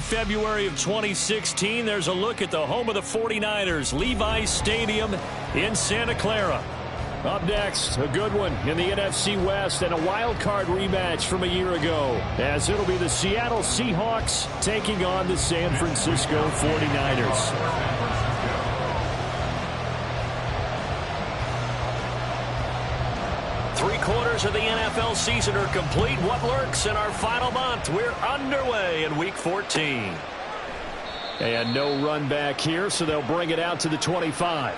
February of 2016. There's a look at the home of the 49ers, Levi's Stadium in Santa Clara. Up next, a good one in the NFC West and a wild card rematch from a year ago, as it'll be the Seattle Seahawks taking on the San Francisco 49ers. Three-quarters of the NFL season are complete. What lurks in our final month? We're underway in Week 14. And no run back here, so they'll bring it out to the 25.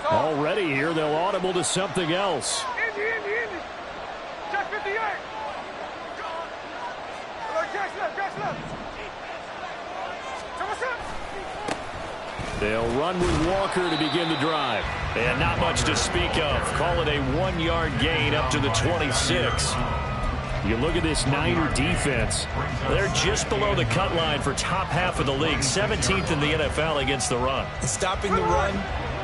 Already here, they'll audible to something else. Indy. Check 58. They'll run with Walker to begin the drive. And not much to speak of. Call it a 1-yard gain up to the 26. You look at this Niner defense. They're just below the cut line for top half of the league. 17th in the NFL against the run. Stopping the run,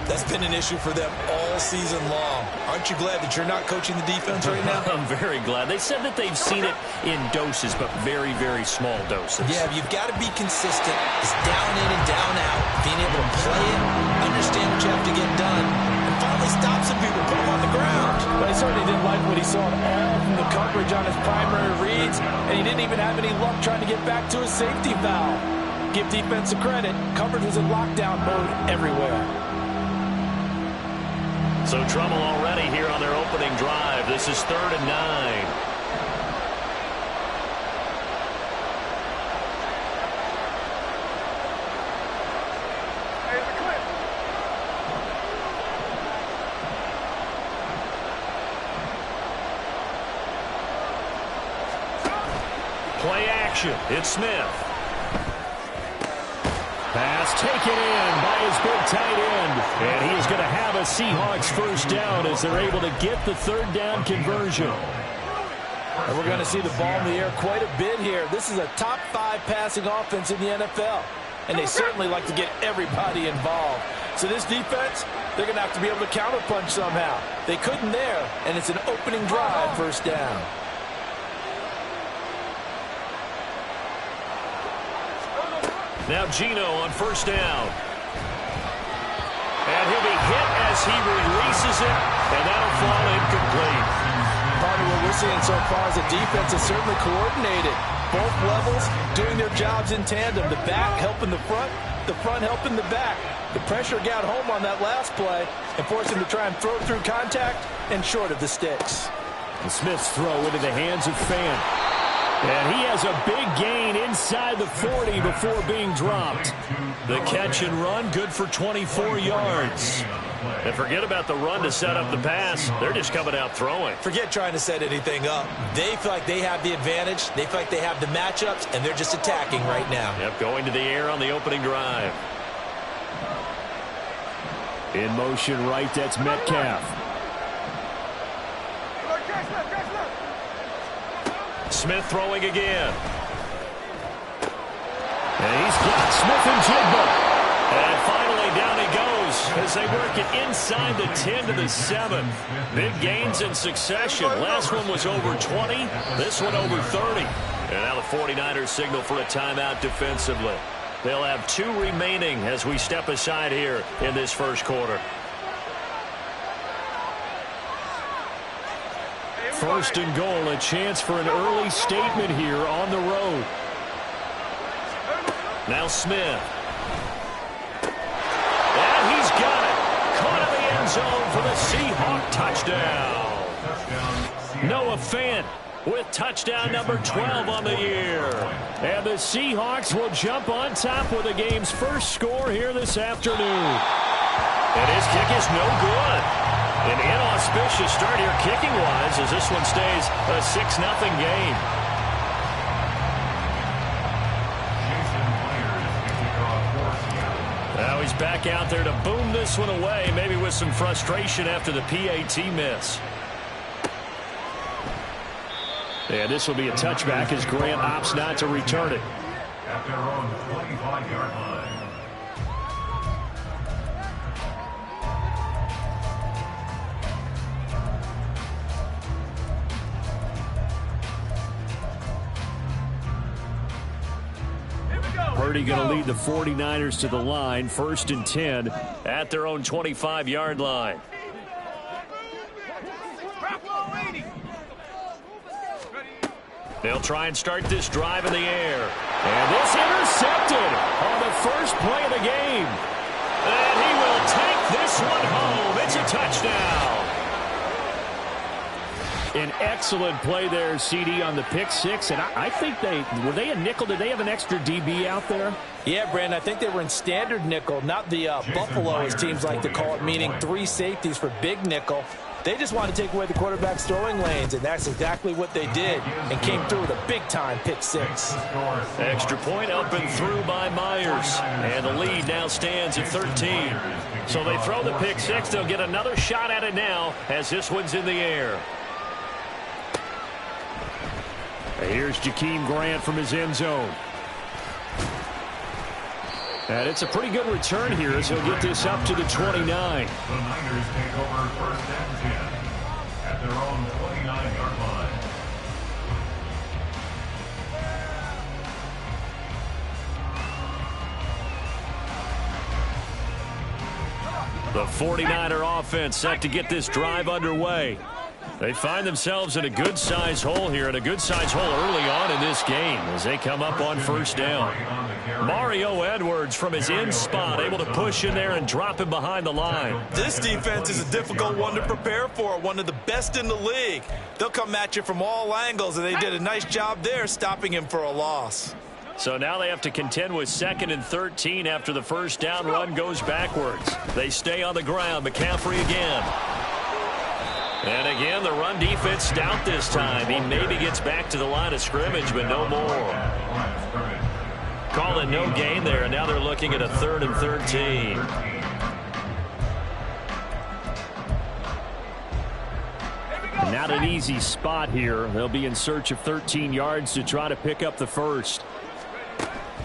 that's been an issue for them all season long. Aren't you glad that you're not coaching the defense right now? I'm very glad. They said that they've seen it in doses, but very, very small doses. Yeah, you've got to be consistent. It's down in and down out. Being able to play it, understand what you have to get done, and finally stop some people, put them on the ground. But he certainly didn't like what he saw at all from the coverage on his primary reads, and he didn't even have any luck trying to get back to his safety valve. Give defense a credit. Coverage was in lockdown mode everywhere. So trouble already here on their opening drive. This is 3rd and 9. Play action. It's Smith. Pass taken in by his big tight end. And he is going to have a Seahawks first down as they're able to get the 3rd down conversion. And we're going to see the ball in the air quite a bit here. This is a top 5 passing offense in the NFL. And they certainly like to get everybody involved. So this defense, they're going to have to be able to counterpunch somehow. They couldn't there, and it's an opening drive, first down. Now Geno on first down. And he'll be hit as he releases it, and that'll fall incomplete. Part of what we're seeing so far is the defense is certainly coordinated. Both levels doing their jobs in tandem. The back helping the front helping the back. The pressure got home on that last play and forced him to try and throw through contact and short of the sticks. And Smith's throw into the hands of Fan. And he has a big gain inside the 40 before being dropped. The catch and run, good for 24 yards. And forget about the run to set up the pass. They're just coming out throwing. Forget trying to set anything up. They feel like they have the advantage. They feel like they have the matchups, and they're just attacking right now. Yep, going to the air on the opening drive. In motion right, that's Metcalf. Smith throwing again. And he's got Smith and Jigba. And finally down he goes as they work it inside the 10 to the 7. Big gains in succession. Last one was over 20. This one over 30. And now the 49ers signal for a timeout defensively. They'll have 2 remaining as we step aside here in this first quarter. First and goal, a chance for an early statement here on the road. Now Smith. And he's got it. Caught in the end zone for the Seahawk touchdown. Noah Fant with touchdown number 12 on the year. And the Seahawks will jump on top with the game's first score here this afternoon. And his kick is no good. An inauspicious start here kicking-wise as this one stays a 6-0 game. Now he's back back out there to boom this one away, maybe with some frustration after the PAT miss. And this will be a touchback as Grant opts not to return it. At their own 25-yard line. Purdy going to lead the 49ers to the line, 1st and 10 at their own 25-yard line. They'll try and start this drive in the air. And this intercepted on the first play of the game. And he will take this one home. It's a touchdown. An excellent play there, CD, on the pick six. And I think were they a nickel? Did they have an extra DB out there? Yeah, Brandon, I think they were in standard nickel, not the Buffalo, as teams like to call it, meaning 3 safeties for big nickel. They just wanted to take away the quarterback's throwing lanes, and that's exactly what they did, and came through with a big-time pick six. Extra point up and through by Myers, and the lead now stands at 13. So they throw the pick six. They'll get another shot at it now as this one's in the air. Here's Jakeem Grant from his end zone. And it's a pretty good return here as he'll get this up to the 29. The Niners take over 1st and 10 at their own 29-yard line. The 49er offense set to get this drive underway. They find themselves in a good-sized hole here, and a good-sized hole early on in this game as they come up on 1st down. Mario Edwards from his in spot, able to push in there and drop him behind the line. This defense is a difficult one to prepare for, one of the best in the league. They'll come at you from all angles, and they did a nice job there stopping him for a loss. So now they have to contend with 2nd and 13 after the first down run goes backwards. They stay on the ground. McCaffrey again. And again, the run defense stout this time. He maybe gets back to the line of scrimmage, but no more. Call it no gain there, and now they're looking at a 3rd and 13. Not an easy spot here. They'll be in search of 13 yards to try to pick up the first.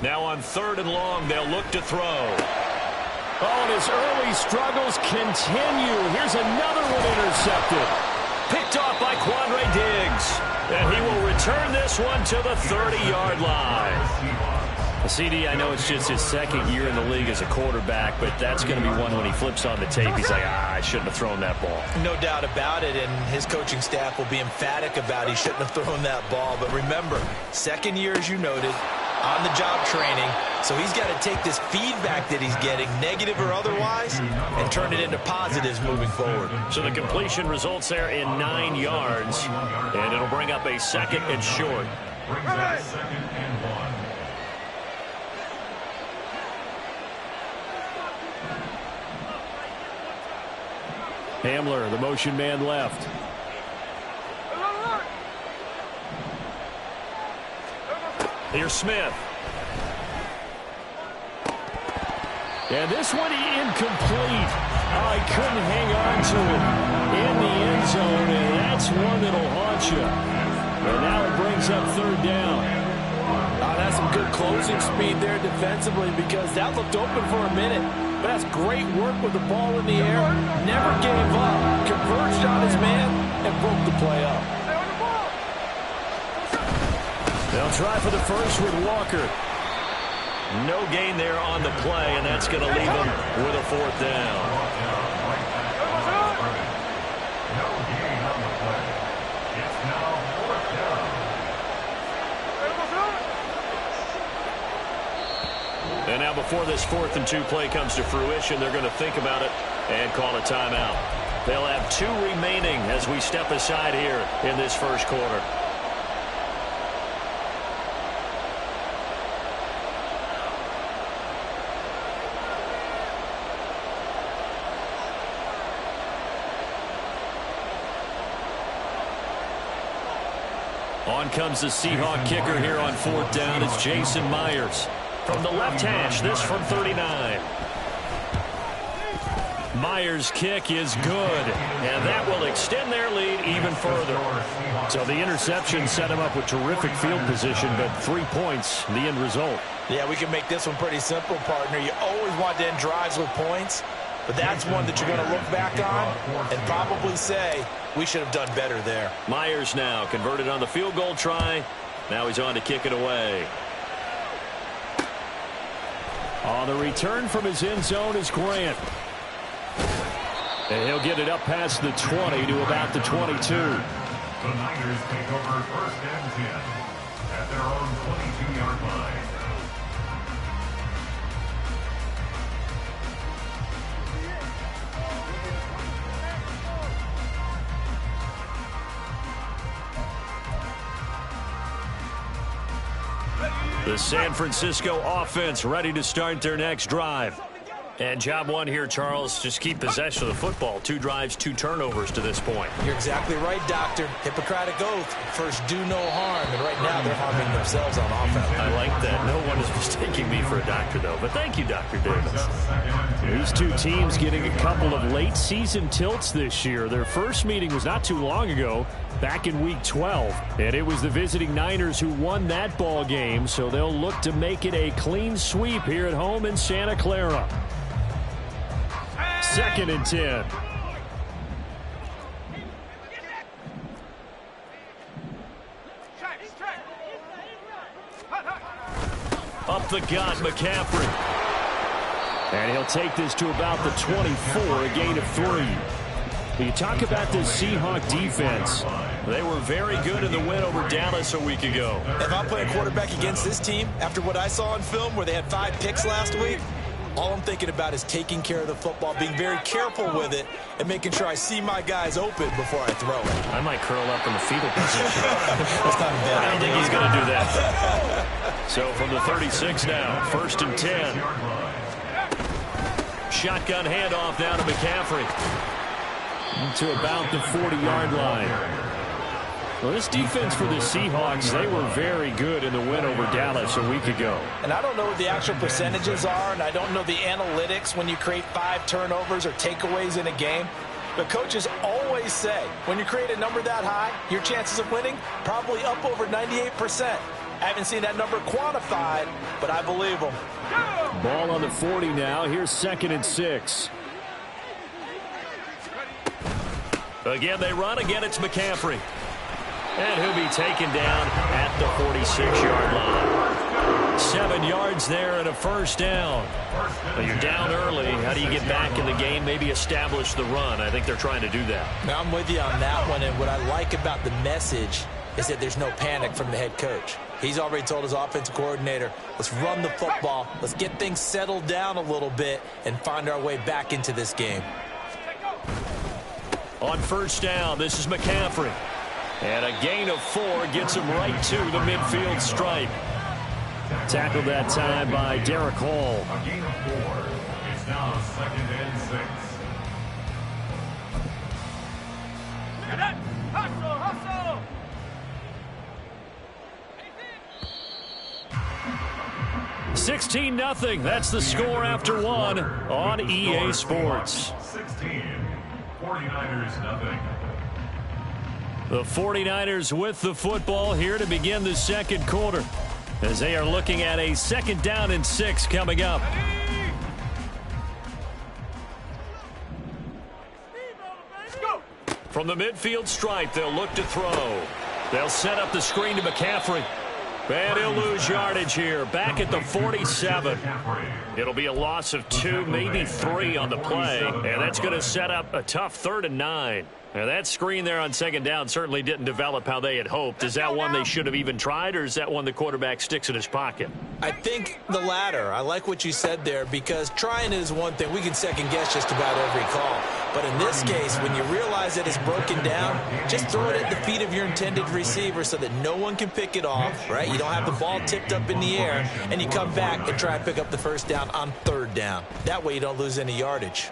Now on 3rd and long, they'll look to throw. Oh, and his early struggles continue. Here's another one intercepted. Picked off by Quandre Diggs. And he will return this one to the 30-yard line. CD, I know it's just his 2nd year in the league as a quarterback, but that's going to be one when he flips on the tape. He's like, I shouldn't have thrown that ball. No doubt about it, and his coaching staff will be emphatic about he shouldn't have thrown that ball. But remember, 2nd year, as you noted, on-the-job training, so he's got to take this feedback that he's getting, negative or otherwise, and turn it into positives moving forward. So the completion results there in 9 yards, and it'll bring up a 2nd and short. Brings up 2nd and 1. Hamler, the motion man left. Here's Smith. And this one incomplete. Oh, he couldn't hang on to it in the end zone, and that's one that'll haunt you. And now it brings up 3rd down. That's some good closing speed there defensively, because that looked open for a minute. But that's great work with the ball in the air. Never gave up. Converged on his man and broke the play up. They'll try for the first with Walker. No gain there on the play, and that's going to leave him with a 4th down. No gain on the play. It's now 4th down. And now before this 4th and 2 play comes to fruition, they're going to think about it and call a timeout. They'll have 2 remaining as we step aside here in this first quarter. On comes the Seahawk kicker here on 4th down. It's Jason Myers. From the left hash, this from 39. Myers' kick is good, and that will extend their lead even further. So the interception set him up with terrific field position, but 3 points, the end result. Yeah, we can make this one pretty simple, partner. You always want to end drives with points, but that's one that you're going to look back on and probably say, we should have done better there. Myers now converted on the field goal try. Now he's on to kick it away. On the return from his end zone is Grant. And he'll get it up past the 20 to about the 22. The Niners take over first and 10 at their own 22-yard line. The San Francisco offense ready to start their next drive. And job one here, Charles, just keep possession of the football. 2 drives, 2 turnovers to this point. You're exactly right, Doctor. Hippocratic oath. First, do no harm. And right now, they're harming themselves on offense. I like that. No one is mistaking me for a doctor, though. But thank you, Dr. Davis. These two teams getting a couple of late-season tilts this year. Their first meeting was not too long ago, back in Week 12. And it was the visiting Niners who won that ball game, so they'll look to make it a clean sweep here at home in Santa Clara. 2nd and 10. Up the gut, McCaffrey. And he'll take this to about the 24, a gain of 3. You talk about this Seahawk defense. They were very good in the win over Dallas a week ago. If I'm playing quarterback against this team, after what I saw on film where they had 5 picks last week, all I'm thinking about is taking care of the football, being very careful with it, and making sure I see my guys open before I throw it. I might curl up in the fetal position. That's not bad. I don't think he's going to do that. So from the 36 now, 1st and 10. Shotgun handoff down to McCaffrey. To about the 40-yard line. Well, this defense for the Seahawks, they were very good in the win over Dallas a week ago. And I don't know what the actual percentages are, and I don't know the analytics when you create 5 turnovers or takeaways in a game. But coaches always say, when you create a number that high, your chances of winning probably up over 98%. I haven't seen that number quantified, but I believe them. Ball on the 40 now. Here's 2nd and 6. Again, they run. Again, it's McCaffrey. And he'll be taken down at the 46-yard line. 7 yards there and a first down. Well, you're down early. How do you get back in the game? Maybe establish the run. I think they're trying to do that. Now, I'm with you on that one, and what I like about the message is that there's no panic from the head coach. He's already told his offensive coordinator, let's run the football, let's get things settled down a little bit, and find our way back into this game. On first down, this is McCaffrey. And a gain of 4 gets him right to the midfield stripe. Tackled that time by Derek Hall. A gain of 4. It's now 2nd and 6. Hustle, hustle! 16-0. That's the score after 1 on EA Sports. 16. 49ers nothing. The 49ers with the football here to begin the second quarter as they are looking at a 2nd down and 6 coming up. From the midfield stripe, they'll look to throw. They'll set up the screen to McCaffrey. And he'll lose yardage here, back at the 47. It'll be a loss of 2, maybe 3 on the play, and that's going to set up a tough 3rd and 9. Now, that screen there on 2nd down certainly didn't develop how they had hoped. Is that one they should have even tried, or is that one the quarterback sticks in his pocket? I think the latter. I like what you said there, because trying is one thing. We can second-guess just about every call. But in this case, when you realize that it's broken down, just throw it at the feet of your intended receiver so that no one can pick it off, right? You don't have the ball tipped up in the air, and you come back and try and pick up the first down on 3rd down. That way you don't lose any yardage.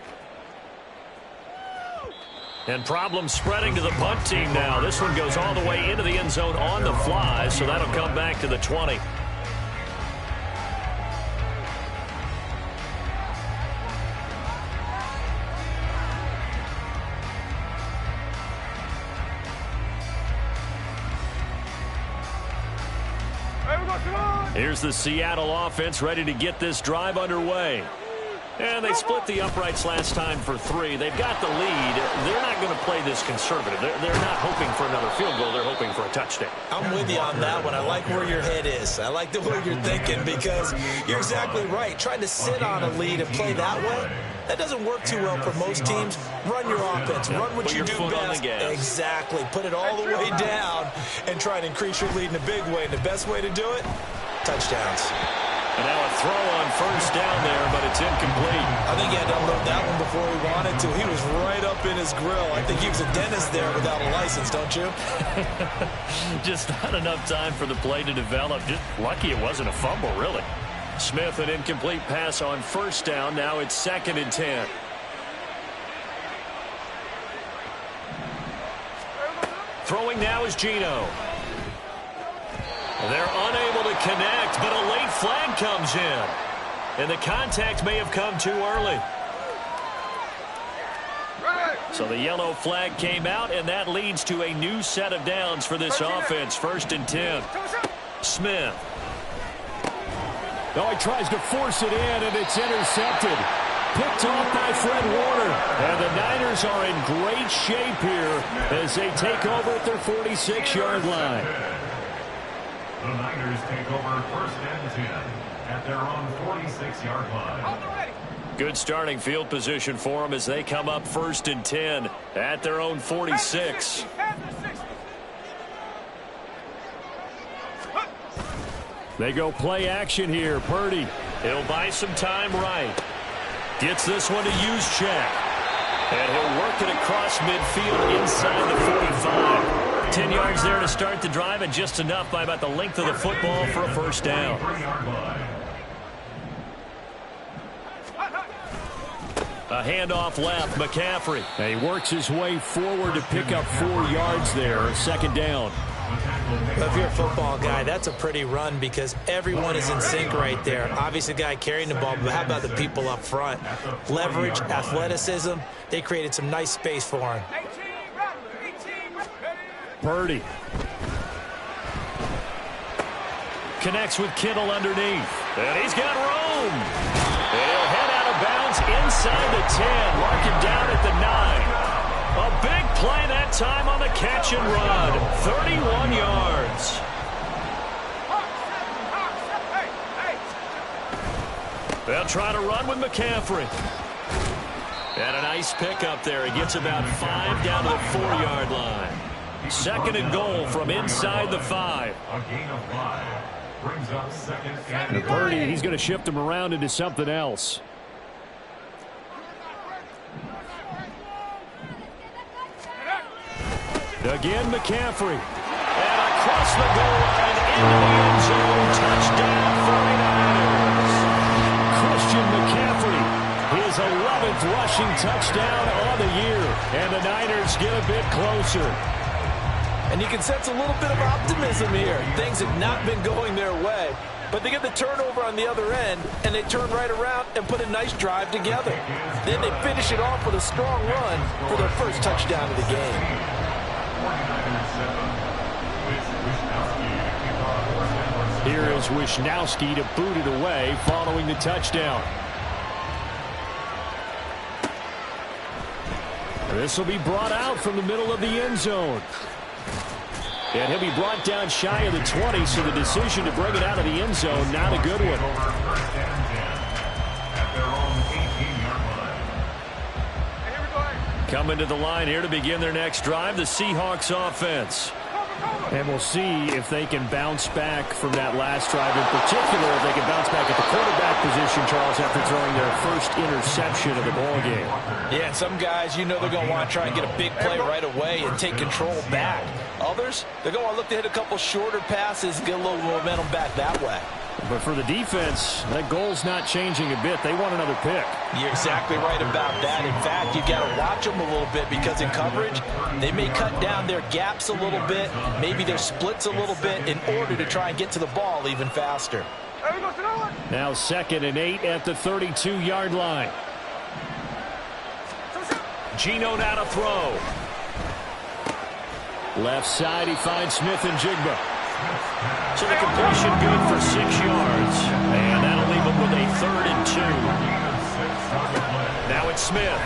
And problems spreading to the punt team now. This one goes all the way into the end zone on the fly, so that'll come back to the 20. Here's the Seattle offense ready to get this drive underway. And they split the uprights last time for 3. They've got the lead. They're not going to play this conservative. They're not hoping for another field goal. They're hoping for a touchdown. I'm with you on that one. I like where your head is. I like the way you're thinking because you're exactly right. Trying to sit on a lead and play that way, that doesn't work too well for most teams. Run your offense. Run what you do best. Exactly. Put it all the way down and try and increase your lead in a big way. And the best way to do it, touchdowns. And now a throw on first down there, but it's incomplete. I think he had to unload that one before he wanted to. He was right up in his grill. I think he was a dentist there without a license, don't you? Just not enough time for the play to develop. Just lucky it wasn't a fumble, really. Smith, an incomplete pass on first down. Now it's 2nd and 10. Throwing now is Geno. They're unable to connect, but a late flag comes in. And the contact may have come too early. So the yellow flag came out, and that leads to a new set of downs for this offense. 1st and 10. Smith. Oh, he tries to force it in, and it's intercepted. Picked off by Fred Warner. And the Niners are in great shape here as they take over at their 46-yard line. The Niners take over 1st and 10 at their own 46-yard line. Good starting field position for them as they come up 1st and 10 at their own 46. They go play action here. Purdy. He'll buy some time right. Gets this one to use check. And he'll work it across midfield inside the 45. 10 yards there to start the drive, and just enough by about the length of the football for a first down. A handoff left, McCaffrey. And he works his way forward to pick up 4 yards there. 2nd down. Well, if you're a football guy, that's a pretty run because everyone is in sync right there. Obviously, the guy carrying the ball, but how about the people up front? Leverage, athleticism, they created some nice space for him. Purdy. Connects with Kittle underneath. And he's got room. And he'll head out of bounds inside the 10. Mark him down at the 9. A big play that time on the catch and run. 31 yards. They'll try to run with McCaffrey. And a nice pickup there. He gets about 5 down to the 4-yard line. 2nd and goal from inside the 5. A gain of 5 brings up 2nd and Purdy, he's going to shift him around into something else. Again, McCaffrey. And across the goal line into the end zone. Touchdown, 49ers. Christian McCaffrey, his 11th rushing touchdown on the year. And the Niners get a bit closer. And you can sense a little bit of optimism here. Things have not been going their way. But they get the turnover on the other end, and they turn right around and put a nice drive together. Then they finish it off with a strong run for their first touchdown of the game. Here is Wisnowski to boot it away following the touchdown. This will be brought out from the middle of the end zone. And he'll be brought down shy of the 20, so the decision to bring it out of the end zone, not a good one. Coming to the line here to begin their next drive, the Seahawks offense. And we'll see if they can bounce back from that last drive. In particular, if they can bounce back at the quarterback position, Charles, after throwing their first interception of the ballgame. Yeah, and some guys, you know they're going to want to try and get a big play right away and take control back. Others, they're going to want to look to hit a couple shorter passes and get a little momentum back that way. But for the defense, that goal's not changing a bit. They want another pick. You're exactly right about that. In fact, you've got to watch them a little bit because in coverage, they may cut down their gaps a little bit, maybe their splits a little bit in order to try and get to the ball even faster. Now 2nd and 8 at the 32-yard line. Geno now to throw. Left side, he finds Smith and Jigba. So the completion good for 6 yards. And that'll leave him with a 3rd and 2. Now it's Smith.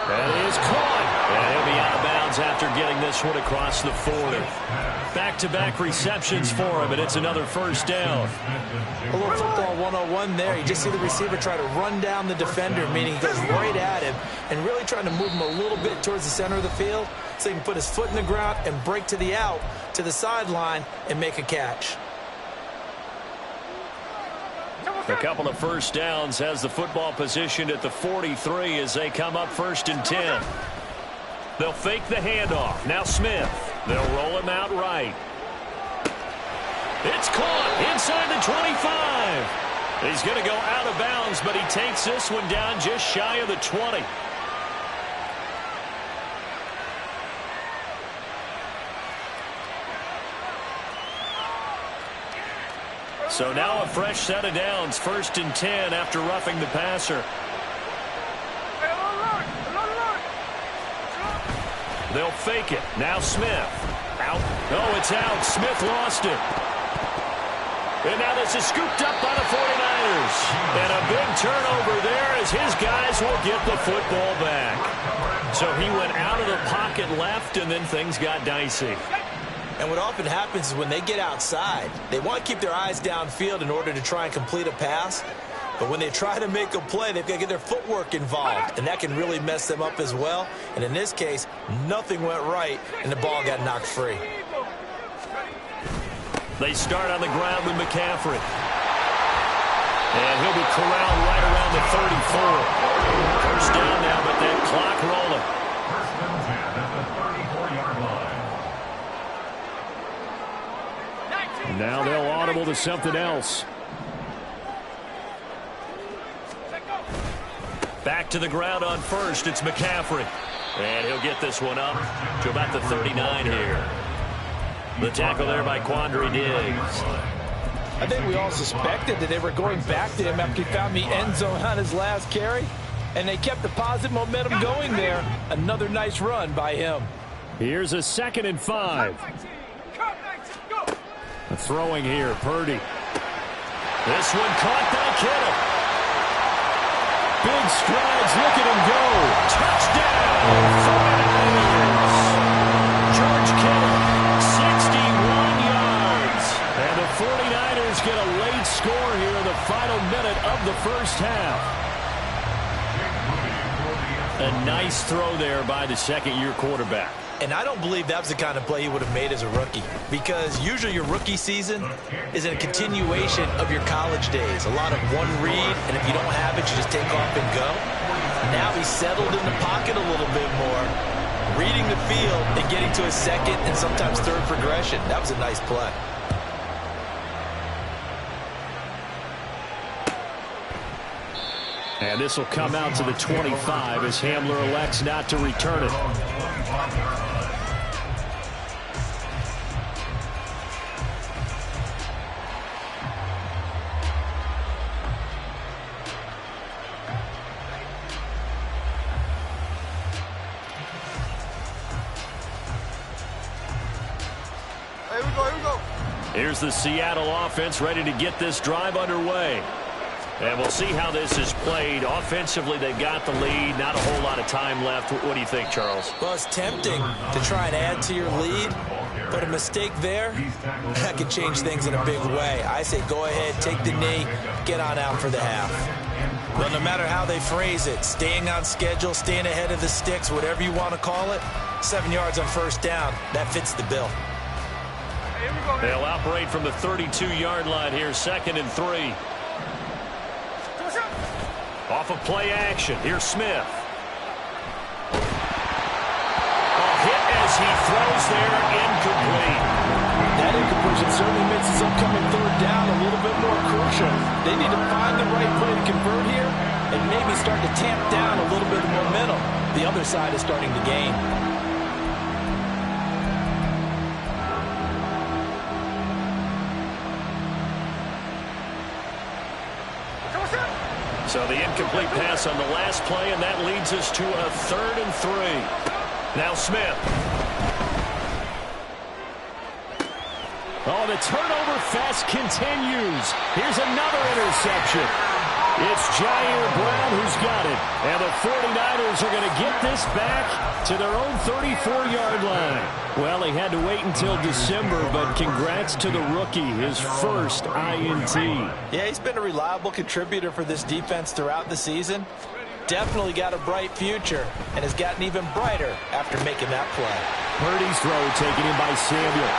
That is caught. And he'll be out of bounds after getting this one across the 40. Back-to-back receptions for him, and it's another 1st down. A little football 101 there. You just see the receiver try to run down the defender, meaning he goes right at him and really trying to move him a little bit towards the center of the field so he can put his foot in the ground and break to the out, to the sideline, and make a catch. A couple of 1st downs, has the football positioned at the 43 as they come up 1st and 10. They'll fake the handoff. Now Smith. They'll roll him out right. It's caught inside the 25. He's going to go out of bounds, but he takes this one down just shy of the 20. So now a fresh set of downs, 1st and 10 after roughing the passer. They'll fake it. Now Smith. Out. Oh, it's out. Smith lost it. And now this is scooped up by the 49ers. And a big turnover there as his guys will get the football back. So he went out of the pocket left, and then things got dicey. And what often happens is when they get outside, they want to keep their eyes downfield in order to try and complete a pass. But when they try to make a play, they've got to get their footwork involved, and that can really mess them up as well. And in this case, nothing went right, and the ball got knocked free. They start on the ground with McCaffrey. And he'll be corralled right around the 34. 1st down now, but that clock rolling. 1st and 10 at the 34-yard line. Now they'll audible to something else. Back to the ground on 1st. It's McCaffrey. And he'll get this one up to about the 39 here. The tackle there by Quandre Diggs. I think we all suspected that they were going back to him after he found the end zone on his last carry. And they kept the positive momentum going there. Another nice run by him. Here's a 2nd and 5. Throwing here, Purdy. This one caught by Kittle. Big strides, look at him go. Touchdown, 49ers. George Kittle, 61 yards. And the 49ers get a late score here in the final minute of the 1st half. A nice throw there by the 2nd-year quarterback. And I don't believe that was the kind of play he would have made as a rookie, because usually your rookie season is a continuation of your college days. A lot of one read, and if you don't have it, you just take off and go. Now he's settled in the pocket a little bit more, reading the field and getting to a 2nd and sometimes 3rd progression. That was a nice play. And this will come out to the 25 as Hamler elects not to return it. Here's the Seattle offense ready to get this drive underway. And we'll see how this is played. Offensively, they've got the lead. Not a whole lot of time left. What do you think, Charles? Well, it's tempting to try and add to your lead, but a mistake there, that could change things in a big way. I say go ahead, take the knee, get on out for the half. Well, no matter how they phrase it, staying on schedule, staying ahead of the sticks, whatever you want to call it, 7 yards on 1st down, that fits the bill. They'll operate from the 32-yard line here, 2nd and 3. Off of play action. Here's Smith. A hit as he throws there, incomplete. That incompletion certainly makes this upcoming 3rd down a little bit more crucial. They need to find the right play to convert here and maybe start to tamp down a little bit of momentum. The other side is starting to gain. So the incomplete pass on the last play, and that leads us to a 3rd and 3. Now Smith. Oh, the turnover fest continues. Here's another interception. It's Jair Brown who's got it. And the 49ers are going to get this back to their own 34-yard line. Well, he had to wait until December, but congrats to the rookie, his first INT. Yeah, he's been a reliable contributor for this defense throughout the season. Definitely got a bright future and has gotten even brighter after making that play. Purdy's throw taken in by Samuel.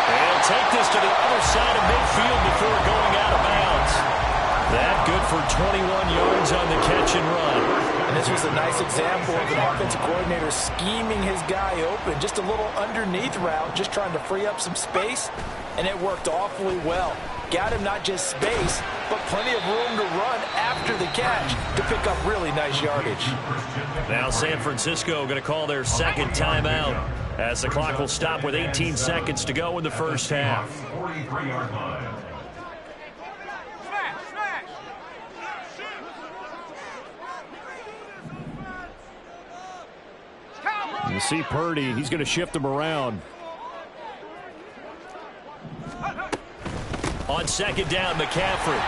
And take this to the other side of midfield before going out of bounds. That good for 21 yards on the catch and run. And this was a nice example of an offensive coordinator scheming his guy open. Just a little underneath route, just trying to free up some space, and it worked awfully well. Got him not just space, but plenty of room to run after the catch to pick up really nice yardage. Now San Francisco going to call their second timeout as the clock will stop with 18 seconds to go in the first half. 43-yard line. You see Purdy, he's going to shift him around. On second down, McCaffrey.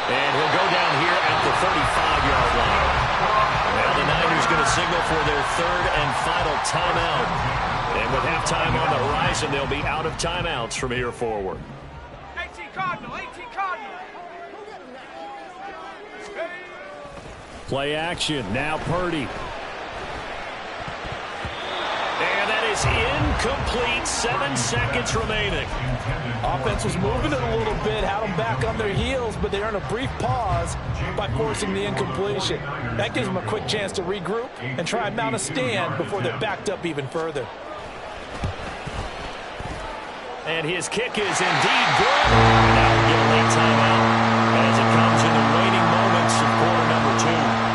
And he'll go down here at the 35-yard line. Now the Niners going to signal for their third and final timeout. And with halftime on the horizon, they'll be out of timeouts from here forward. 18 Cardinal, 18 Cardinal. Play action, now Purdy. And that is incomplete. 7 seconds remaining. Offense was moving it a little bit, had them back on their heels, but they earned a brief pause by forcing the incompletion. That gives them a quick chance to regroup and try and mount a stand before they're backed up even further. And his kick is indeed good. Now we'll get a late timeout as it comes in the waning moments of quarter number 2.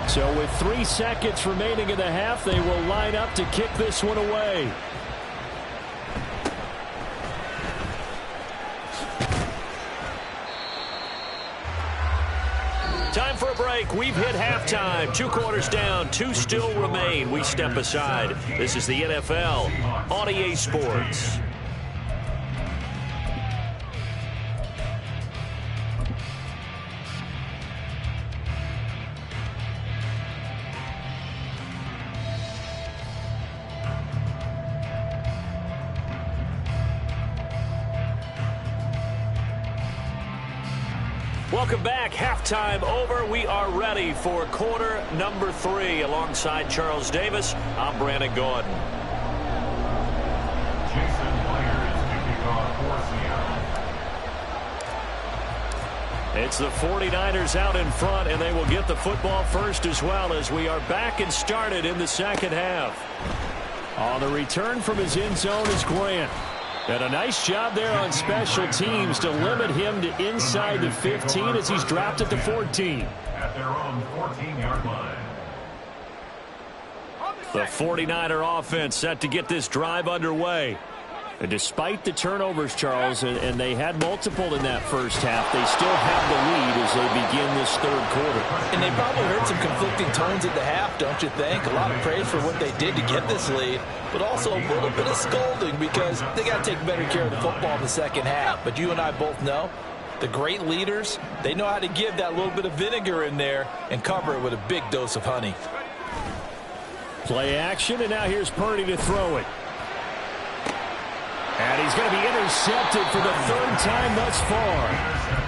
So with 3 seconds remaining in the half, they will line up to kick this one away. Time for a break. We've hit halftime. 2 quarters down, 2 still remain. We step aside. This is the NFL on EA Sports. Welcome back. Halftime over. We are ready for quarter number 3. Alongside Charles Davis, I'm Brandon Gordon. Jason Myers kicking off for Seattle. It's the 49ers out in front, and they will get the football first as well as we are back and started in the second half. On the return from his end zone is Grant. And a nice job there on special teams to limit him to inside the 15 as he's dropped at the 14. At their own 14-yard line. The 49er offense set to get this drive underway. And despite the turnovers, Charles, and they had multiple in that first half, they still have the lead as they begin this third quarter. And they probably heard some conflicting tones at the half, don't you think? A lot of praise for what they did to get this lead, but also a little bit of scolding because they got to take better care of the football in the second half. But you and I both know the great leaders, they know how to give that little bit of vinegar in there and cover it with a big dose of honey. Play action, and now here's Purdy to throw it. And he's going to be intercepted for the 3rd time thus far.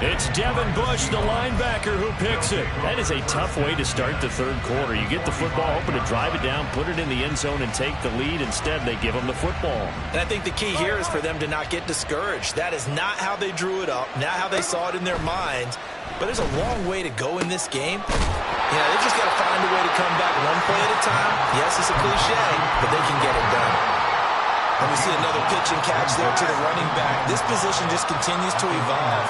It's Devin Bush, the linebacker, who picks it. That is a tough way to start the third quarter. You get the football open to drive it down, put it in the end zone, and take the lead. Instead, they give them the football. And I think the key here is for them to not get discouraged. That is not how they drew it up, not how they saw it in their minds. But there's a long way to go in this game. You know, they just got to find a way to come back one play at a time. Yes, it's a cliche, but they can get it done. And we see another pitch and catch there to the running back. This position just continues to evolve.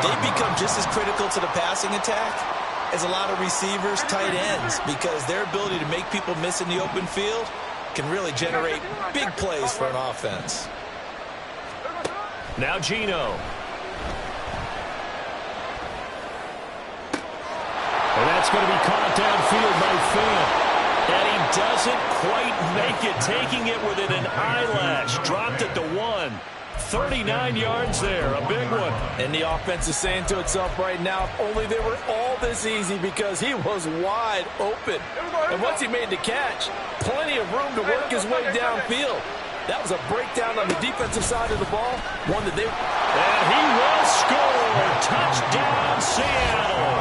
They become just as critical to the passing attack is a lot of receivers, tight ends, because their ability to make people miss in the open field can really generate big plays for an offense. Now Geno. And that's going to be caught downfield by Fant. And he doesn't quite make it, taking it within an eyelash. Dropped it to 1. 39 yards there, a big one. And the offense is saying to itself right now, if only they were all this easy, because he was wide open. And once he made the catch, plenty of room to work his way downfield. That was a breakdown on the defensive side of the ball, one that they... And he will score. Touchdown, Seattle.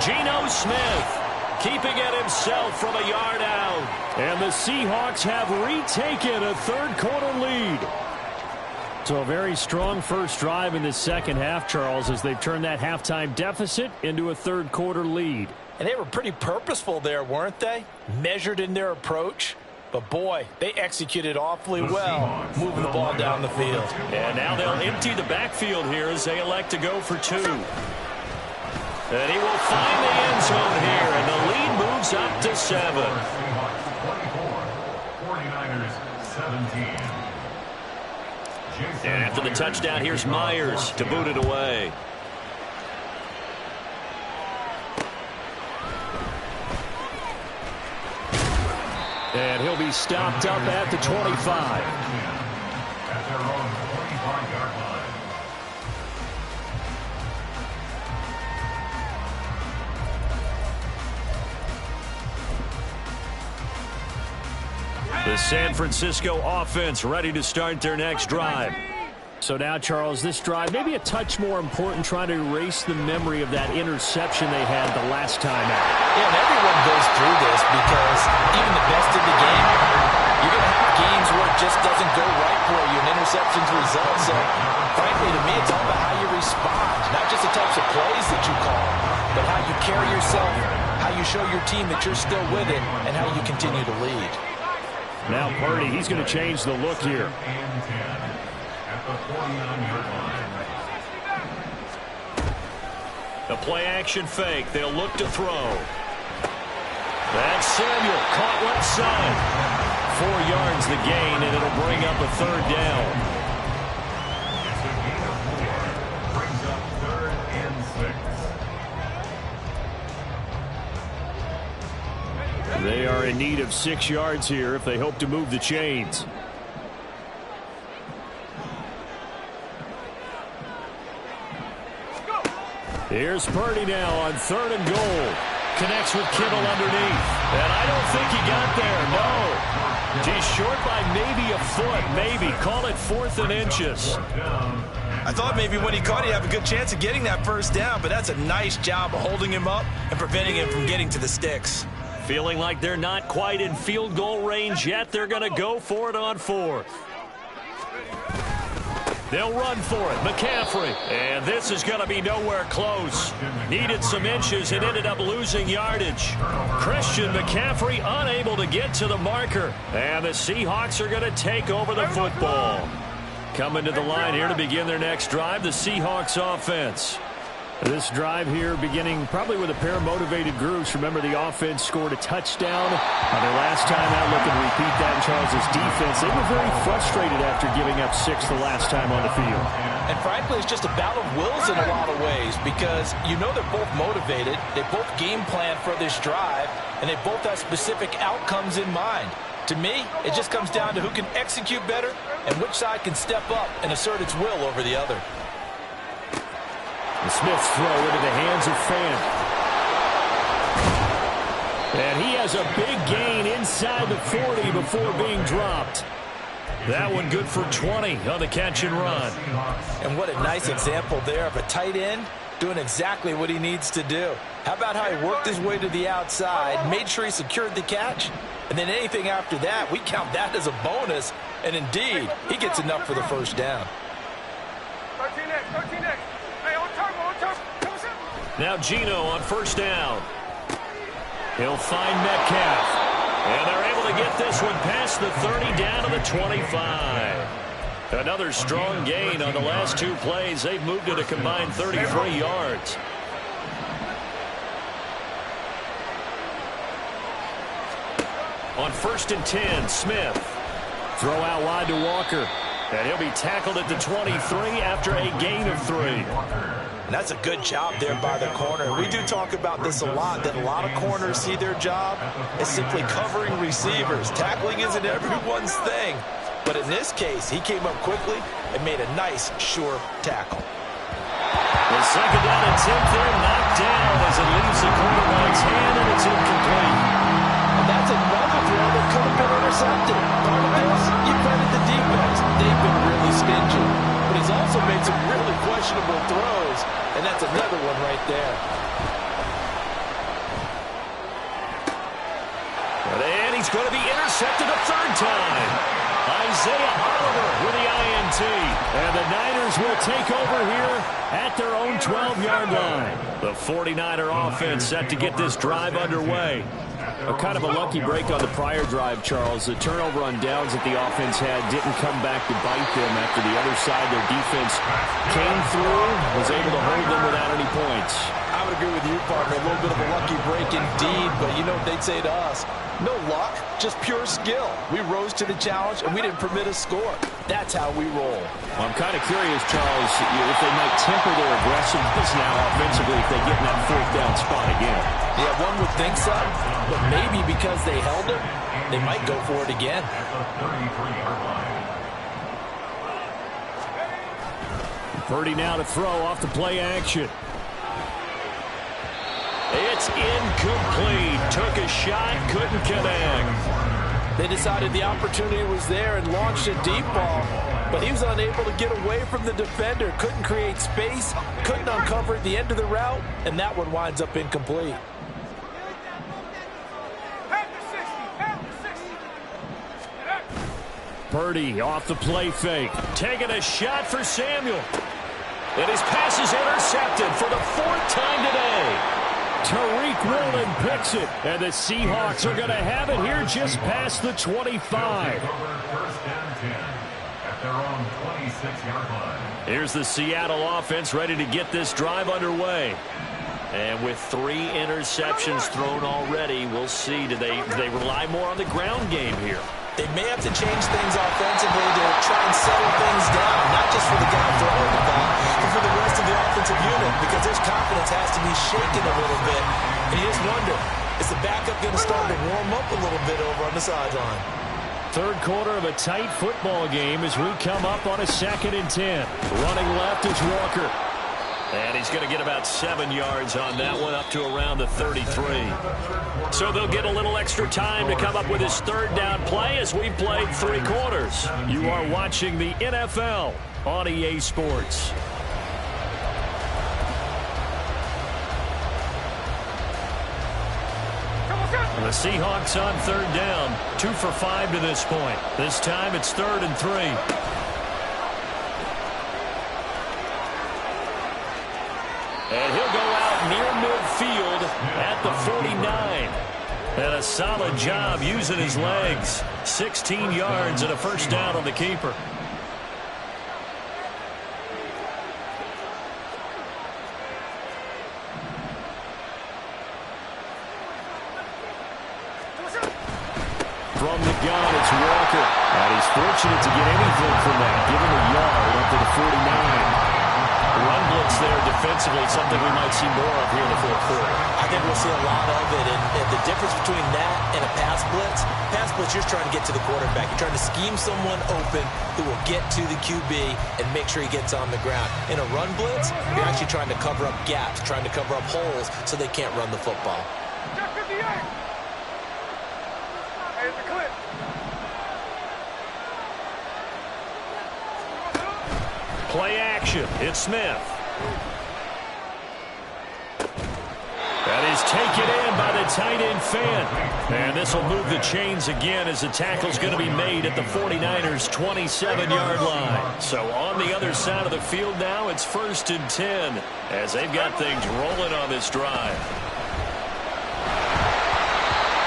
Geno Smith keeping it himself from a yard out. And the Seahawks have retaken a third-quarter lead. So a very strong first drive in the second half, Charles, as they've turned that halftime deficit into a third-quarter lead. And they were pretty purposeful there, weren't they? Measured in their approach. But, boy, they executed awfully well, moving the ball down the field. And now they'll empty the backfield here as they elect to go for 2. And he will find the end zone here, and the lead moves up to 7. 49ers 17. And after the touchdown, here's Myers to boot it away. And he'll be stopped up at the 25. At their own 25-yard line. The San Francisco offense ready to start their next drive. So now, Charles, this drive maybe a touch more important, trying to erase the memory of that interception they had the last time out. Yeah, and everyone goes through this because even the best in the game, you're going to have games where it just doesn't go right for you, and interceptions result. So, frankly, to me, it's all about how you respond, not just the types of plays that you call, but how you carry yourself, how you show your team that you're still with it, and how you continue to lead. Now Purdy, he's going to change the look here. And 10 at the 49-yard line. The play-action fake. They'll look to throw. That's Samuel caught left side. 4 yards the gain, and it'll bring up a third down. It's a gain of 4. Brings up 3rd and 6. They are in need of 6 yards here if they hope to move the chains. Here's Purdy now on 3rd and goal. Connects with Kittle underneath. And I don't think he got there, no. He's short by maybe a foot, maybe. Call it 4th and inches. I thought maybe when he caught it, he'd have a good chance of getting that first down, but that's a nice job of holding him up and preventing him from getting to the sticks. Feeling like they're not quite in field goal range yet. They're going to go for it on 4th. They'll run for it. McCaffrey. And this is going to be nowhere close. Needed some inches and ended up losing yardage. Christian McCaffrey unable to get to the marker. And the Seahawks are going to take over the football. Coming to the line here to begin their next drive, the Seahawks offense. This drive here beginning probably with a pair of motivated groups. Remember, the offense scored a touchdown on their last time out. Looking to repeat that in Charles's defense. They were very frustrated after giving up 6 the last time on the field. And frankly, it's just a battle of wills in a lot of ways, because you know they're both motivated. They both game plan for this drive, and they both have specific outcomes in mind. To me, it just comes down to who can execute better and which side can step up and assert its will over the other. The Smith's throw into the hands of Fant. And he has a big gain inside the 40 before being dropped. That one good for 20 on the catch and run. And what a nice example there of a tight end doing exactly what he needs to do. How about how he worked his way to the outside, made sure he secured the catch, and then anything after that, we count that as a bonus. And indeed, he gets enough for the first down. 13 next, 13 next. Hey, on turn. Now Geno on first down. He'll find Metcalf. And they're able to get this one past the 30 down to the 25. Another strong gain on the last 2 plays. They've moved it a combined 33 yards. On 1st and 10, Smith. Throw out wide to Walker. And he'll be tackled at the 23 after a gain of 3. And that's a good job there by the corner. We do talk about this a lot, that a lot of corners see their job as simply covering receivers. Tackling isn't everyone's thing. But in this case, he came up quickly and made a nice, sure tackle. The 2nd down and 10th there, knocked down as it leaves the quarterback's hand, and it's incomplete. And that's another throw that could have been intercepted. Part of this, you credit the defense. They've been really stingy. But he's also made some really questionable throws, and that's another one right there. And he's going to be intercepted a 3rd time. Isaiah Oliver with the INT. And the Niners will take over here at their own 12-yard line. The 49er offense set to get this drive underway. Kind of a lucky break on the prior drive, Charles. The turnover on downs that the offense had didn't come back to bite them after the other side. Their defense came through, was able to hold them without any points. I would agree with you, partner. A little bit of a lucky break indeed, but you know what they'd say to us? No luck, just pure skill. We rose to the challenge, and we didn't permit a score. That's how we roll. Well, I'm kind of curious, Charles, if they might temper their aggressiveness now offensively if they get in that 4th down spot again. Yeah, one would think so, but maybe because they held it, they might go for it again. Purdy now to throw off the play action. It's incomplete. Took a shot, couldn't connect. They decided the opportunity was there and launched a deep ball, but he was unable to get away from the defender. Couldn't create space, couldn't uncover at the end of the route, and that one winds up incomplete. Purdy off the play fake. Taking a shot for Samuel. And his pass is intercepted for the 4th time today. Tariq Woolen picks it, and the Seahawks are going to have it here just past the 25. Here's the Seattle offense ready to get this drive underway. And with 3 interceptions thrown already, we'll see. Do they rely more on the ground game here? They may have to change things offensively to try and settle things down, not just for the guy throwing the ball, but for the rest of the offensive unit, because their confidence has to be shaken a little bit. And you just wonder, is the backup going to start to warm up a little bit over on the sideline? 3rd quarter of a tight football game as we come up on a 2nd and 10. Running left is Walker. And he's going to get about 7 yards on that one, up to around the 33. So they'll get a little extra time to come up with his 3rd down play as we played 3 quarters. You are watching the NFL on EA Sports. The Seahawks on 3rd down, 2 for 5 to this point. This time it's 3rd and 3. And he'll go out near midfield at the 49. And a solid job using his legs. 16 yards and a 1st down on the keeper. From the gun, it's Walker. And he's fortunate to get anything from that, given the yard up to the 49. Run blitz there defensively, something we might see more of here in the 4th quarter. I think we'll see a lot of it, and the difference between that and a pass blitz, you're trying to get to the quarterback. You're trying to scheme someone open who will get to the QB and make sure he gets on the ground. In a run blitz, you're actually trying to cover up gaps, trying to cover up holes so they can't run the football. Play action. It's Smith. That is taken in by the tight end Fan. And this will move the chains again as the tackle's going to be made at the 49ers' 27-yard line. So on the other side of the field now, it's 1st and 10 as they've got things rolling on this drive.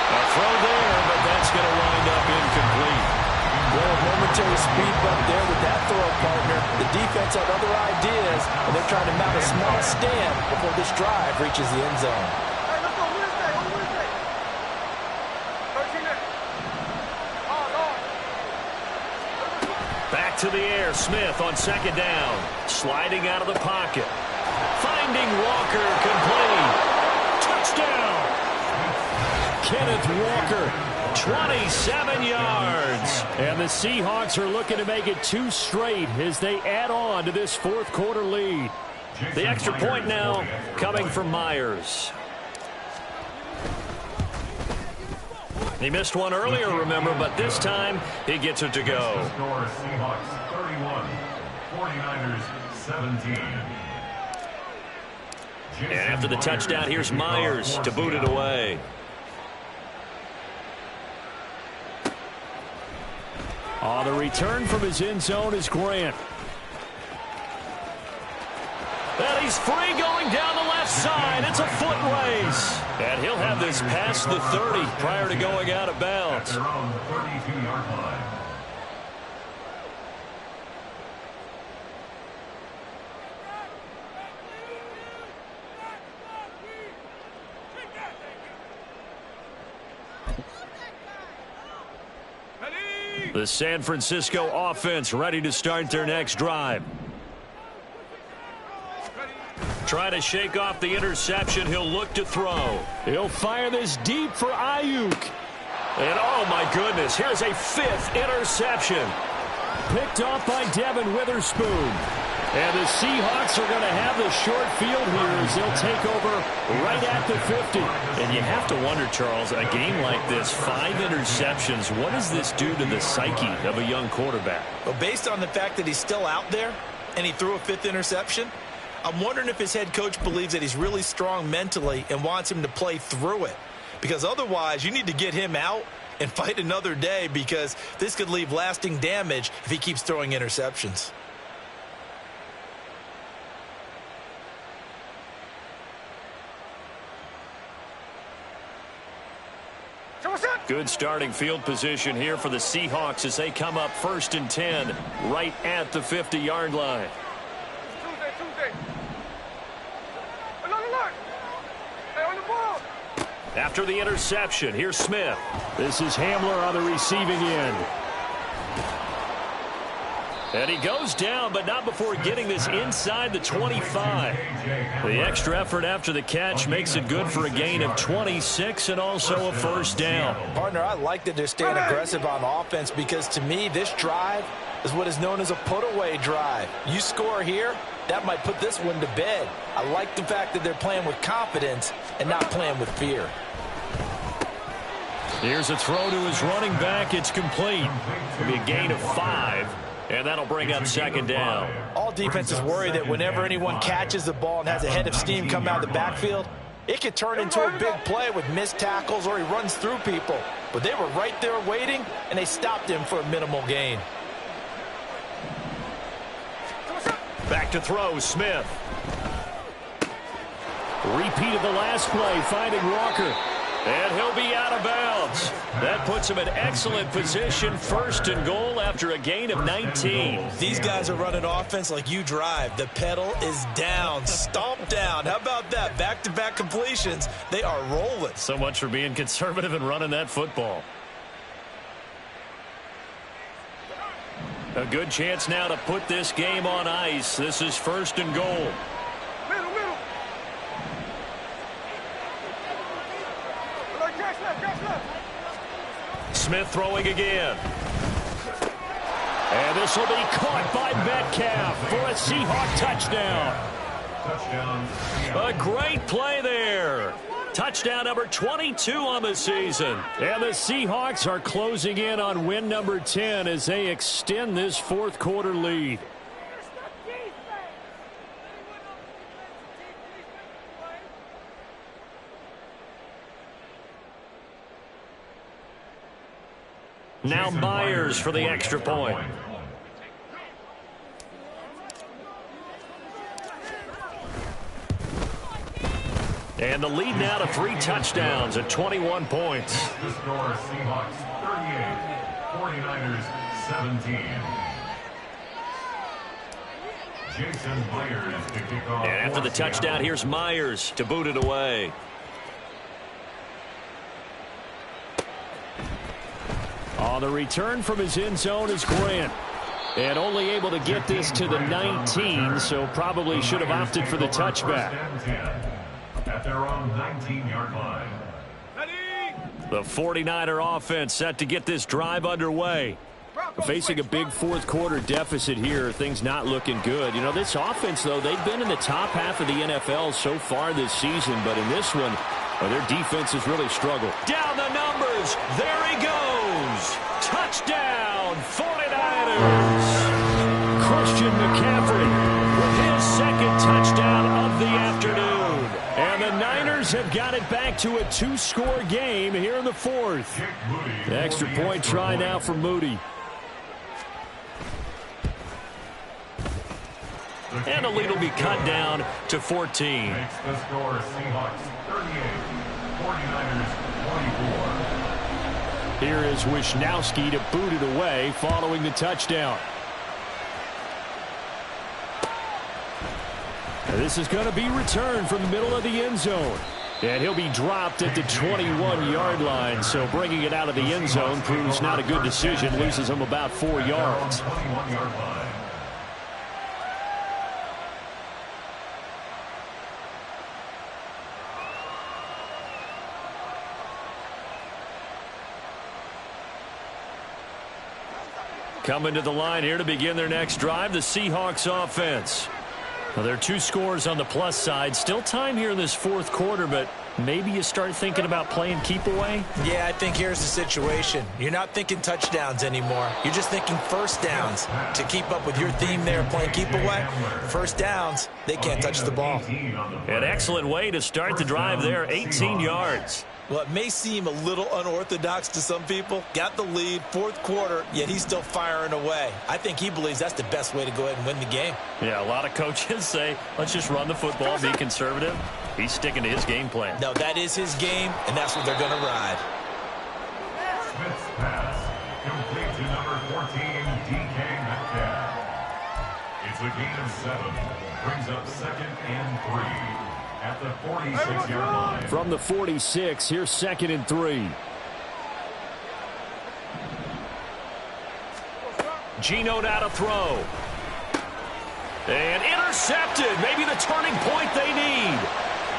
A throw there, but that's going to wind up incomplete. Well, a momentary speed bump there with that throw, partner. The defense had other ideas, and they're trying to mount a small stand before this drive reaches the end zone. Hey, let's go Wednesday. On Wednesday. 13 next. to the air. Smith on second down. Sliding out of the pocket. Finding Walker, complete. Touchdown. Kenneth Walker, 27 yards. And the Seahawks are looking to make it 2 straight as they add on to this fourth quarter lead. The extra point now coming from Myers. He missed one earlier, remember, but this time he gets it to go. Seahawks 31, 49ers 17. And after the touchdown, here's Myers to boot it away. On the return from his end zone is Grant. And he's free going down the left side. It's a foot race. And he'll have this past the 30 prior to going out of bounds. At their own 32-yard line. The San Francisco offense ready to start their next drive. Try to shake off the interception. He'll look to throw. He'll fire this deep for Ayuk. And oh my goodness, here's a 5th interception. Picked off by Devin Witherspoon. And the Seahawks are going to have the short field here as they'll take over right at the 50. And you have to wonder, Charles, a game like this, 5 interceptions, what does this do to the psyche of a young quarterback? Well, based on the fact that he's still out there and he threw a 5th interception, I'm wondering if his head coach believes that he's really strong mentally and wants him to play through it. Because otherwise, you need to get him out and fight another day, because this could leave lasting damage if he keeps throwing interceptions. Good starting field position here for the Seahawks as they come up 1st and 10 right at the 50-yard line. Tuesday. Alert. Hey, on the ball. After the interception, here's Smith. This is Hamler on the receiving end. And he goes down, but not before getting this inside the 25. The extra effort after the catch makes it good for a gain of 26 and also a first down. Partner, I like that they're staying aggressive on offense, because to me, this drive is what is known as a put-away drive. You score here, that might put this one to bed. I like the fact that they're playing with confidence and not playing with fear. Here's a throw to his running back. It's complete. It'll be a gain of 5. And that'll bring up 2nd down. All defenses worry that whenever anyone catches the ball and has a head of steam come out of the backfield, it could turn into a big play with missed tackles or he runs through people. But they were right there waiting, and they stopped him for a minimal gain. Back to throw, Smith. Repeat of the last play, finding Walker. And he'll be out of bounds. That puts him in excellent position, 1st and goal after a gain of 19. These guys are running offense like you drive. The pedal is down, stomp down. How about that? Back-to-back completions. They are rolling. So much for being conservative and running that football. A good chance now to put this game on ice. This is 1st and goal. Middle. Catch left. Smith throwing again. And this will be caught by Metcalf for a Seahawk touchdown. A great play there. Touchdown number 22 on the season. And the Seahawks are closing in on win number 10 as they extend this fourth quarter lead. Now Myers for the extra point. And the lead now to 3 touchdowns at 21 points. The score, Seahawks 38, 49ers 17. Jason Myers to kick off. And after the touchdown, here's Myers to boot it away. On the return from his end zone is Grant. And only able to get this to the 19, so probably should have opted for the touchback. At their own 19-yard line. The 49er offense set to get this drive underway. Facing a big fourth-quarter deficit here, things not looking good. You know, this offense, though, they've been in the top half of the NFL so far this season, but in this one, their defense has really struggled. Down the numbers. There he goes. Touchdown, 49ers. Christian McCaffrey with his second touchdown of the afternoon. And the Niners have got it back to a two-score game here in the fourth. The extra point try now for Moody. And the lead will be cut down to 14. Makes the score Seahawks 38, 49ers 44. Here is Wisnowski to boot it away following the touchdown. This is going to be returned from the middle of the end zone. And he'll be dropped at the 21-yard line. So bringing it out of the end zone proves not a good decision. Loses him about 4 yards. 21-yard line. Coming to the line here to begin their next drive, the Seahawks offense. Well, there are 2 scores on the plus side. Still time here in this fourth quarter, but maybe you start thinking about playing keep away? Yeah, I think here's the situation. You're not thinking touchdowns anymore. You're just thinking first downs. To keep up with your theme there, playing keep away, first downs, they can't touch the ball. An excellent way to start the drive there, 18 yards. Well, it may seem a little unorthodox to some people. Got the lead, fourth quarter, yet he's still firing away. I think he believes that's the best way to go ahead and win the game. Yeah, a lot of coaches say, let's just run the football, be conservative. He's sticking to his game plan. No, that is his game, and that's what they're going to ride. Smith's pass, complete to number 14, DK Metcalf. It's a gain of 7. Brings up 2nd and 3. At the 46-yard line. From the 46, here's 2nd and 3. Geno now to throw. And intercepted. Maybe the turning point they need.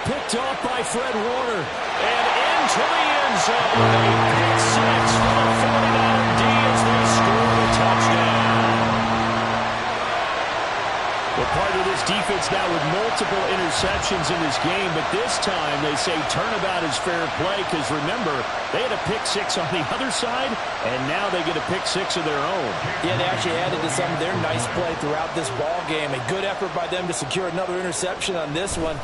Picked off by Fred Warner. And into the end zone. A pick 6 for the 49er D as they score the touchdown. Well, part of this defense now with multiple interceptions in this game, but this time they say turnabout is fair play because, remember, they had a pick 6 on the other side, and now they get a pick 6 of their own. Yeah, they actually added to some of their nice play throughout this ball game. A good effort by them to secure another interception on this one.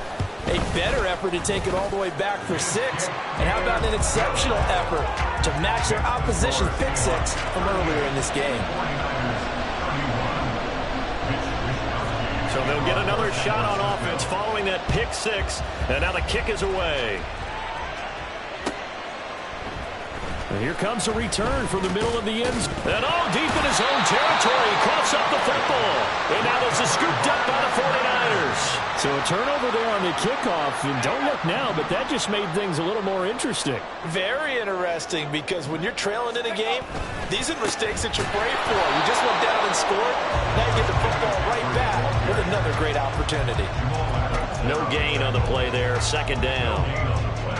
A better effort to take it all the way back for 6. And how about an exceptional effort to match their opposition's pick 6 from earlier in this game. So they'll get another shot on offense following that pick 6. And now the kick is away. And here comes a return from the middle of the end zone. And all deep in his own territory. Coughs up the football. And now this is scooped up by the 49ers. So a turnover there on the kickoff. And don't look now, but that just made things a little more interesting. Very interesting, because when you're trailing in a game, these are mistakes that you pray for. You just went down and scored. Now you get the football right back with another great opportunity. No gain on the play there. 2nd down.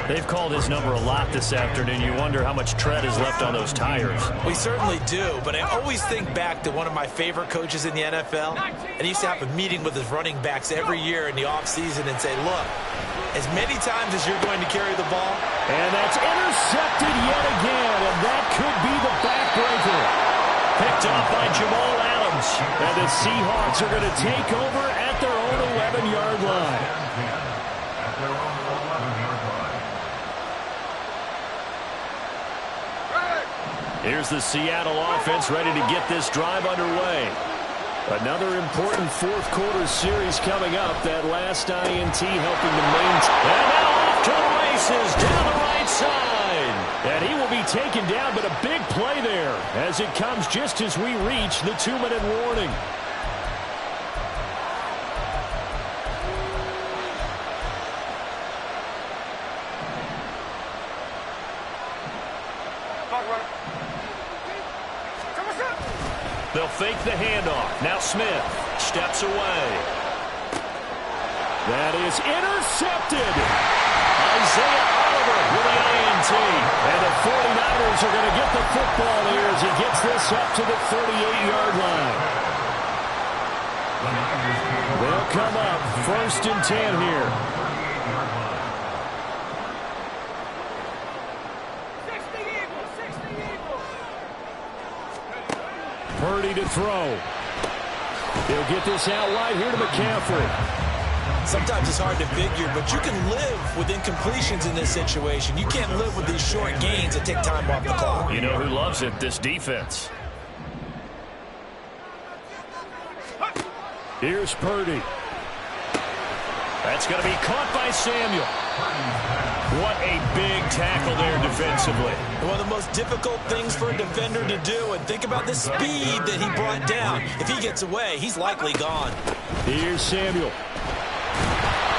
They've called his number a lot this afternoon. You wonder how much tread is left on those tires. We certainly do, but I always think back to one of my favorite coaches in the NFL, and he used to have a meeting with his running backs every year in the offseason and say, look, as many times as you're going to carry the ball. And that's intercepted yet again, and that could be the backbreaker. Picked off by Jamal Adams. And the Seahawks are going to take over at their own 11-yard line. At their own 11-yard line. Here's the Seattle offense ready to get this drive underway. Another important fourth quarter series coming up. That last INT helping to maintain. And now off to the races down the right side. And he will be taken down, but a big play there as it comes just as we reach the 2-minute warning. They'll fake the handoff. Now Smith steps away. That is intercepted. Isaiah Oliver with the INT. And the 49ers are going to get the football here as he gets this up to the 38-yard line. They'll come up 1st and 10 here. 60 Eagles, 60 Eagles. Purdy to throw. He'll get this out wide here to McCaffrey. Sometimes it's hard to figure, but you can live with incompletions in this situation. You can't live with these short gains that take time off the clock. You know who loves it? This defense. Here's Purdy. That's going to be caught by Samuel. What a big tackle there defensively. One of the most difficult things for a defender to do, and think about the speed that he brought down. If he gets away, he's likely gone. Here's Samuel.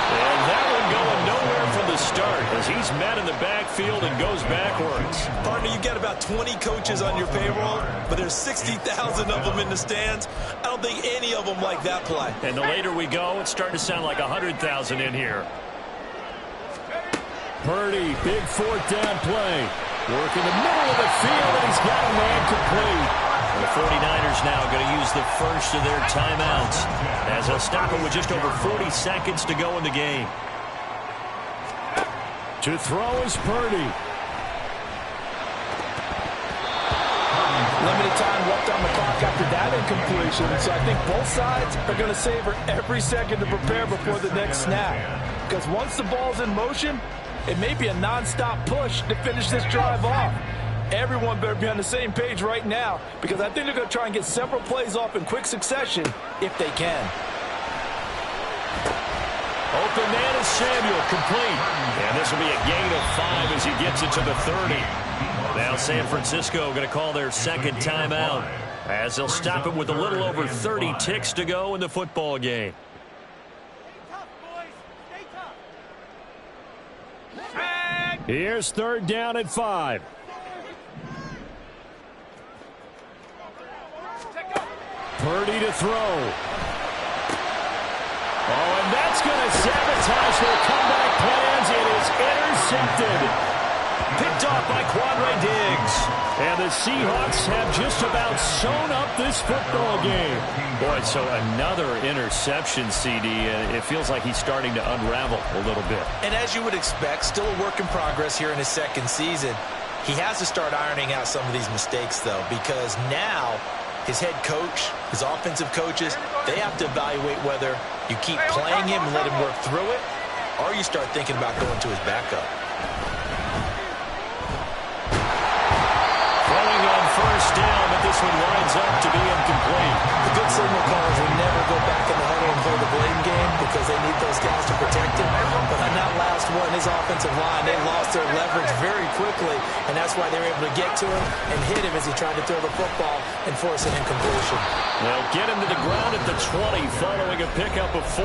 And that one going nowhere from the start as he's met in the backfield and goes backwards. Partner, you've got about 20 coaches on your payroll, but there's 60,000 of them in the stands. I don't think any of them like that play. And the later we go, it's starting to sound like 100,000 in here. Purdy, big 4th down play. Work in the middle of the field, and he's got a man complete. The 49ers now going to use the first of their timeouts as they'll stop it with just over 40 seconds to go in the game. To throw is Purdy. Limited time left on the clock after that incompletion, so I think both sides are going to savor every second to prepare before the next snap. Because once the ball's in motion, it may be a non-stop push to finish this drive off. Everyone better be on the same page right now because I think they're going to try and get several plays off in quick succession if they can. Open man is Samuel, complete. And this will be a gain of 5 as he gets it to the 30. Now San Francisco going to call their second timeout as they'll stop it with a little over 30 ticks to go in the football game. Here's 3rd down and 5. Purdy to throw. Oh, and that's going to sabotage their comeback plans. It is intercepted. Picked off by Quandre Diggs. And the Seahawks have just about sewn up this football game. Boy, so another interception, CD. It feels like he's starting to unravel a little bit. And as you would expect, still a work in progress here in his second season. He has to start ironing out some of these mistakes, though, because now his head coach, his offensive coaches, they have to evaluate whether you keep playing him and let him work through it, or you start thinking about going to his backup. Throwing on 1st down, but this one winds up to be incomplete. The good signal callers will never go back in the huddle and play the blame game because they need those guys to protect him. But on that last one, his offensive line, they lost their leverage very quickly, and that's why they were able to get to him and hit him as he tried to throw the football and force an incompletion. They'll get him to the ground at the 20 following a pickup of 4.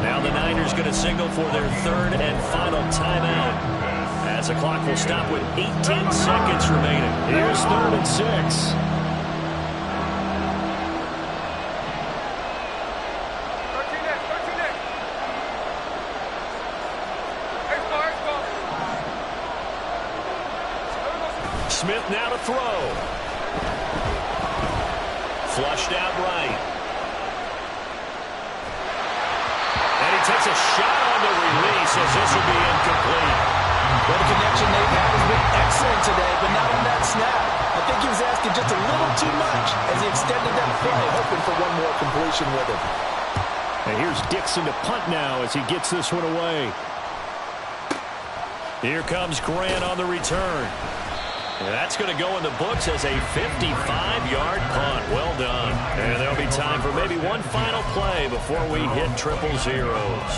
Now the Niners going to signal for their 3rd and final timeout as the clock will stop with 18 seconds remaining. Here's 3rd and 6. Smith now to throw. Flushed out right. And he takes a shot on the release as this will be incomplete. Well, the connection they've had has been excellent today, but not on that snap. I think he was asking just a little too much as he extended that play, hoping for one more completion with him. And here's Dixon to punt now as he gets this one away. Here comes Grant on the return. And that's going to go in the books as a 55-yard punt. Well done. And there'll be time for maybe one final play before we hit triple zeros.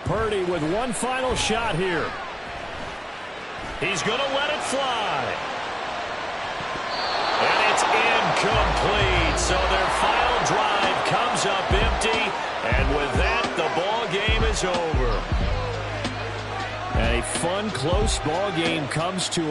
Purdy with one final shot here. He's going to let it fly. And it's incomplete. So their final drive comes goes up empty. And with that, the ball game is over. A fun, close ball game comes to